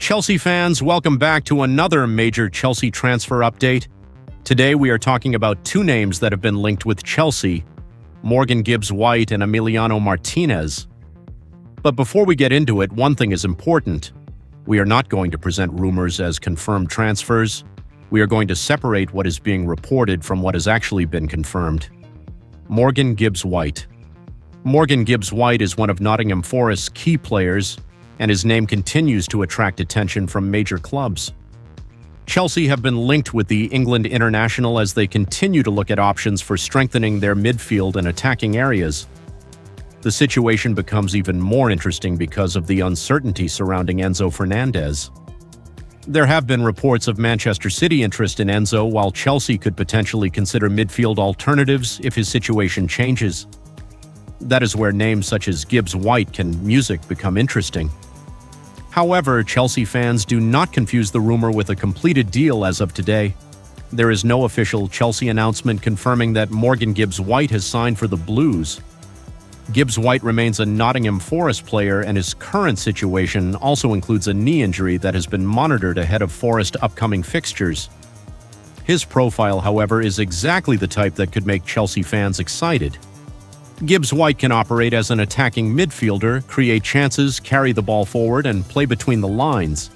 Chelsea fans, welcome back to another major Chelsea transfer update. Today we are talking about two names that have been linked with Chelsea, Morgan Gibbs-White and Emiliano Martinez. But before we get into it, one thing is important. We are not going to present rumors as confirmed transfers. We are going to separate what is being reported from what has actually been confirmed. Morgan Gibbs-White. Morgan Gibbs-White is one of Nottingham Forest's key players, and his name continues to attract attention from major clubs. Chelsea have been linked with the England international as they continue to look at options for strengthening their midfield and attacking areas. The situation becomes even more interesting because of the uncertainty surrounding Enzo Fernandez. There have been reports of Manchester City interest in Enzo, while Chelsea could potentially consider midfield alternatives if his situation changes. That is where names such as Gibbs-White can music become interesting. However, Chelsea fans do not confuse the rumor with a completed deal as of today. There is no official Chelsea announcement confirming that Morgan Gibbs-White has signed for the Blues. Gibbs-White remains a Nottingham Forest player, and his current situation also includes a knee injury that has been monitored ahead of Forest upcoming fixtures. His profile, however, is exactly the type that could make Chelsea fans excited. Gibbs-White can operate as an attacking midfielder, create chances, carry the ball forward, and play between the lines.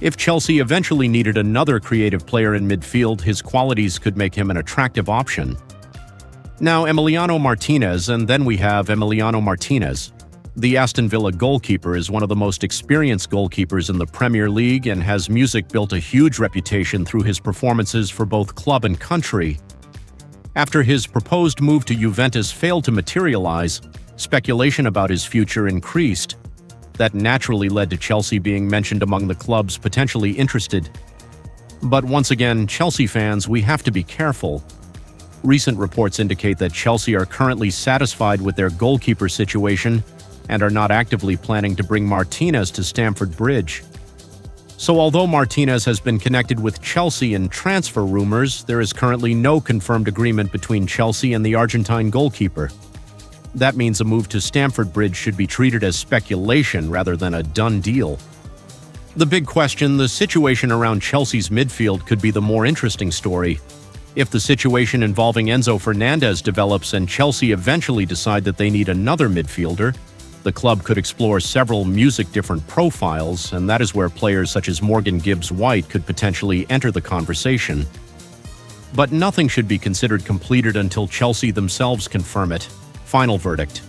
If Chelsea eventually needed another creative player in midfield, his qualities could make him an attractive option. Now, Emiliano Martinez, and then we have Emiliano Martinez. The Aston Villa goalkeeper is one of the most experienced goalkeepers in the Premier League and has built a huge reputation through his performances for both club and country. After his proposed move to Juventus failed to materialize, speculation about his future increased. That naturally led to Chelsea being mentioned among the clubs potentially interested. But once again, Chelsea fans, we have to be careful. Recent reports indicate that Chelsea are currently satisfied with their goalkeeper situation and are not actively planning to bring Martinez to Stamford Bridge. So although Martinez has been connected with Chelsea in transfer rumors, there is currently no confirmed agreement between Chelsea and the Argentine goalkeeper. That means a move to Stamford Bridge should be treated as speculation rather than a done deal. The big question, the situation around Chelsea's midfield, could be the more interesting story. If the situation involving Enzo Fernandez develops and Chelsea eventually decide that they need another midfielder, the club could explore several different profiles, and that is where players such as Morgan Gibbs-White could potentially enter the conversation. But nothing should be considered completed until Chelsea themselves confirm it. Final verdict.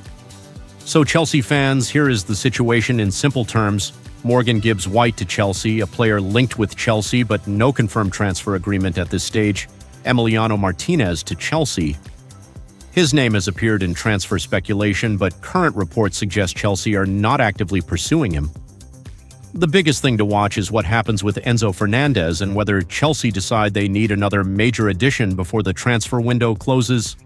So Chelsea fans, here is the situation in simple terms. Morgan Gibbs-White to Chelsea, a player linked with Chelsea but no confirmed transfer agreement at this stage. Emiliano Martinez to Chelsea. His name has appeared in transfer speculation, but current reports suggest Chelsea are not actively pursuing him. The biggest thing to watch is what happens with Enzo Fernandez and whether Chelsea decide they need another major addition before the transfer window closes.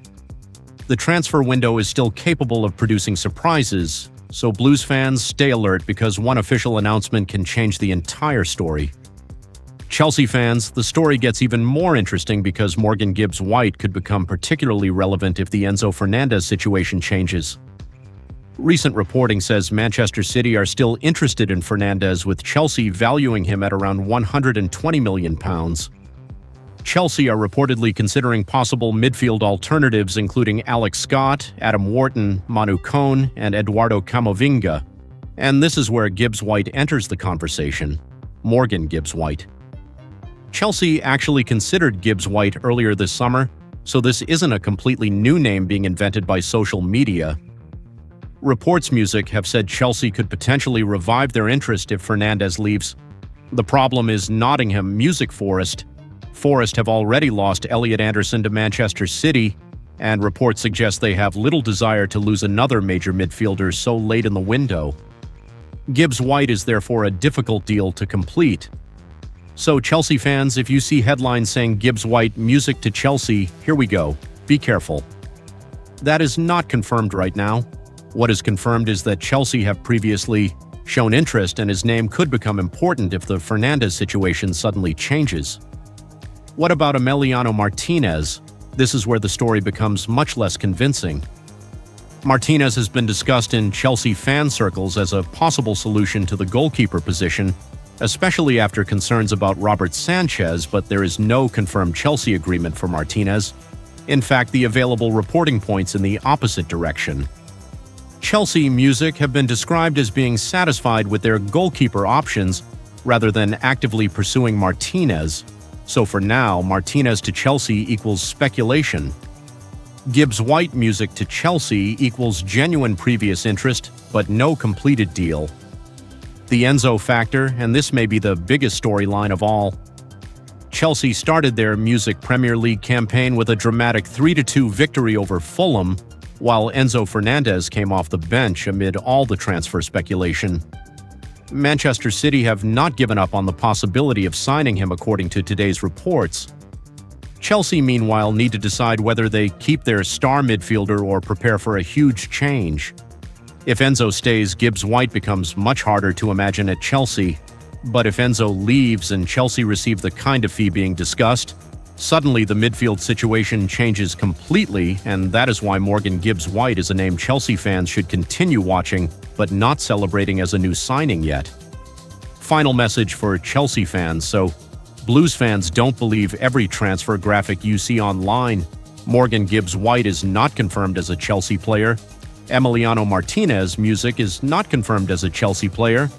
The transfer window is still capable of producing surprises, so Blues fans, stay alert because one official announcement can change the entire story. Chelsea fans, the story gets even more interesting because Morgan Gibbs-White could become particularly relevant if the Enzo Fernandez situation changes. Recent reporting says Manchester City are still interested in Fernandez, with Chelsea valuing him at around £120 million. Chelsea are reportedly considering possible midfield alternatives including Alex Scott, Adam Wharton, Manu Cohn, and Eduardo Camavinga. And this is where Gibbs-White enters the conversation. Morgan Gibbs-White. Chelsea actually considered Gibbs-White earlier this summer, so this isn't a completely new name being invented by social media. Reports have said Chelsea could potentially revive their interest if Fernandez leaves. The problem is Nottingham Forest. Forest have already lost Elliot Anderson to Manchester City, and reports suggest they have little desire to lose another major midfielder so late in the window. Gibbs-White is therefore a difficult deal to complete. So Chelsea fans, if you see headlines saying Gibbs-White music to Chelsea, here we go. Be careful. That is not confirmed right now. What is confirmed is that Chelsea have previously shown interest and his name could become important if the Fernandez situation suddenly changes. What about Emiliano Martinez? This is where the story becomes much less convincing. Martinez has been discussed in Chelsea fan circles as a possible solution to the goalkeeper position, especially after concerns about Robert Sanchez, but there is no confirmed Chelsea agreement for Martinez. In fact, the available reporting points in the opposite direction. Chelsea Music have been described as being satisfied with their goalkeeper options rather than actively pursuing Martinez. So for now, Martinez to Chelsea equals speculation. Gibbs-White music to Chelsea equals genuine previous interest, but no completed deal. The Enzo factor, and this may be the biggest storyline of all. Chelsea started their Music Premier League campaign with a dramatic 3-2 victory over Fulham, while Enzo Fernandez came off the bench amid all the transfer speculation. Manchester City have not given up on the possibility of signing him according to today's reports. Chelsea, meanwhile, need to decide whether they keep their star midfielder or prepare for a huge change. If Enzo stays, Gibbs-White becomes much harder to imagine at Chelsea. But if Enzo leaves and Chelsea receive the kind of fee being discussed, suddenly the midfield situation changes completely, and that is why Morgan Gibbs-White is a name Chelsea fans should continue watching, but not celebrating as a new signing yet. Final message for Chelsea fans. So, Blues fans, don't believe every transfer graphic you see online. Morgan Gibbs-White is not confirmed as a Chelsea player. Emiliano Martinez music is not confirmed as a Chelsea player,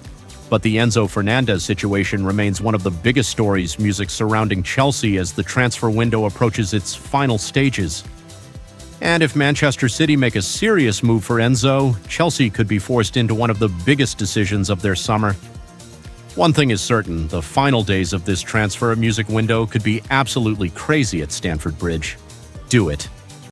but the Enzo Fernandez situation remains one of the biggest stories music surrounding Chelsea as the transfer window approaches its final stages. And if Manchester City make a serious move for Enzo, Chelsea could be forced into one of the biggest decisions of their summer. One thing is certain, the final days of this transfer music window could be absolutely crazy at Stamford Bridge. Do it.